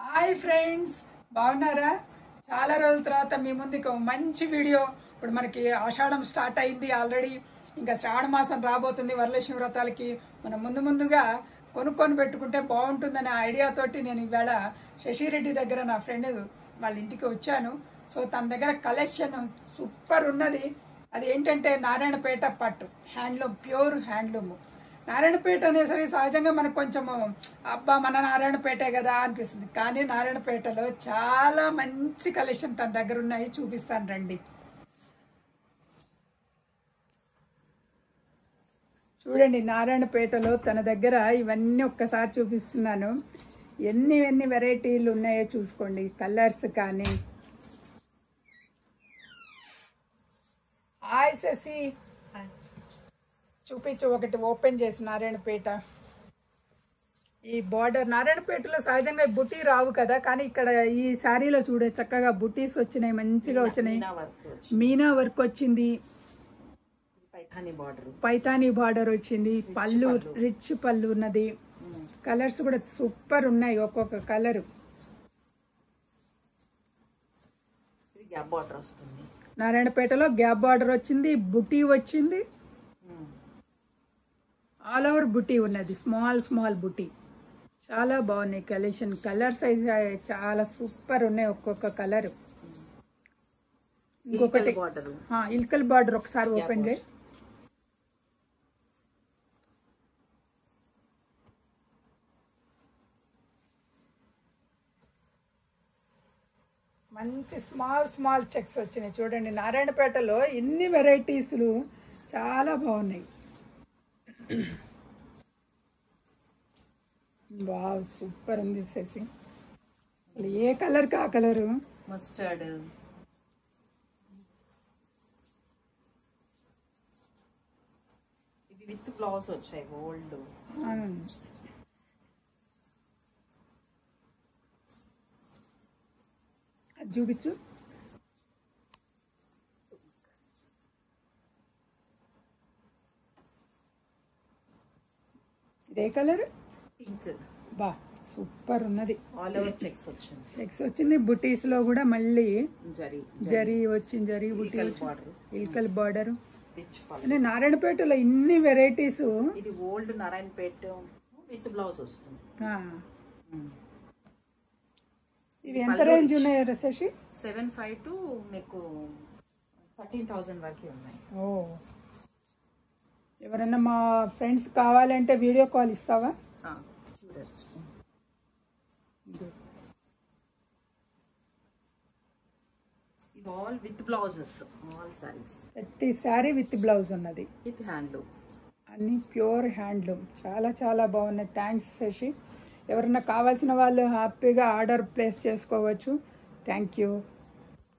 Hi friends, బాగున్నారా? చాలా రోజుల తర్వాత మీ ముందుకు మంచి వీడియో. ఇప్పుడు మనకి ఆషాఢం స్టార్ట్ అయింది ఆల్రెడీ. ఇంకా శ్రావణ మాసం రాబోతుంది. వరలక్ష్మి వ్రతాలకి మనం ముందుగా కొనుక్కొని పెట్టుకుంటే బాగుంటుందనే ఐడియాతోటి నేను ఇవాళ శశిరెడ్డి దగ్గర నా ఫ్రెండ్ వాళ్ళ ఇంటికి వచ్చాను. సో తన దగ్గర కలెక్షన్ సూపర్ ఉన్నది. అది ఏంటంటే నారాయణపేట పట్టు హ్యాండ్లూమ్, ప్యూర్ హ్యాండ్లూమ్. నారాయణపేట అనేసరికి సహజంగా మనకు కొంచెము అబ్బా మన నారాయణపేటే కదా అనిపిస్తుంది. కానీ నారాయణపేటలో చాలా మంచి కలెక్షన్ తన దగ్గర ఉన్నాయి, చూపిస్తాను రండి. చూడండి, నారాయణపేటలో తన దగ్గర ఇవన్నీ ఒక్కసారి చూపిస్తున్నాను. ఎన్ని వెరైటీలు ఉన్నాయో చూసుకోండి. కలర్స్ కానీ. హాయ్ శశి, చూపించు ఒకటి ఓపెన్ చేసి. నారాయణపేట ఈ బార్డర్, నారాయణపేటలో సహజంగా బుటీ రావు కదా, కానీ ఇక్కడ ఈ శారీలో చూడే చక్కగా బుటీస్ వచ్చినాయి, మంచిగా వచ్చినాయి. మీనా వర్క్ వచ్చింది, పైతానీ బార్డర్ వచ్చింది, పళ్ళు రిచ్ పళ్ళు ఉన్నది. కలర్స్ కూడా సూపర్ ఉన్నాయి, ఒక్కొక్క కలర్. నారాయణపేటలో గ్యాప్ బార్డర్ వచ్చింది, బుటీ వచ్చింది, ఆల్ ఓవర్ బుటీ ఉన్నది, స్మాల్ బుటీ. చాలా బాగున్నాయి కలెక్షన్. కలర్స్ అయితే చాలా సూపర్ ఉన్నాయి, ఒక్కొక్క కలర్. ఇంకొకటి ఇల్కల్ బార్డర్ ఒకసారి ఓపెన్ చేయి. మంచి స్మాల్ చెక్స్ వచ్చినాయి. చూడండి, నారాయణపేటలో ఇన్ని వెరైటీస్లు చాలా బాగున్నాయి. వావ్, సూపర్ ఉంది శశి. అసలు ఏ కలర్ కా కలరు, మస్టర్డ్. ఇది విత్ బ్లౌజ్ వచ్చాయి గోల్డ్. అది చూపించు. ఇదే కలర్, పింక్. బా సూపర్ ఉన్నది. ఆల్ ఓవర్ చెక్స్ వచ్చింది. బుటీస్ లో కూడా మళ్ళీ జరీ వచ్చింది, జరీ బుటీ, ఇల్కల్ బార్డర్. నారాయణపేటలో ఇన్ని వెరైటీస్. ఇది ఓల్డ్ నారాయణపేట విత్ బ్లౌజ్ వస్తుంది. ఇవి ఎంత రేంజ్ ఉన్నాయి శశి? 7,500 to మీకు 13,000 వరకు ఉన్నాయి. ఓ, ఎవరన్నా మా ఫ్రెండ్స్ కావాలంటే వీడియో కాల్ ఇస్తావా? చూడచ్చు. ఇది all with blouses, all saris. ప్రతి శారీ విత్ బ్లౌజ్ ఉన్నది, విత్ హ్యాండ్లూమ్, అన్ని ప్యూర్ హ్యాండ్లూమ్. చాలా బాగున్నాయి. థ్యాంక్స్ శశి. ఎవరన్నా కావాల్సిన వాళ్ళు హ్యాపీగా ఆర్డర్ ప్లేస్ చేసుకోవచ్చు. Thank you.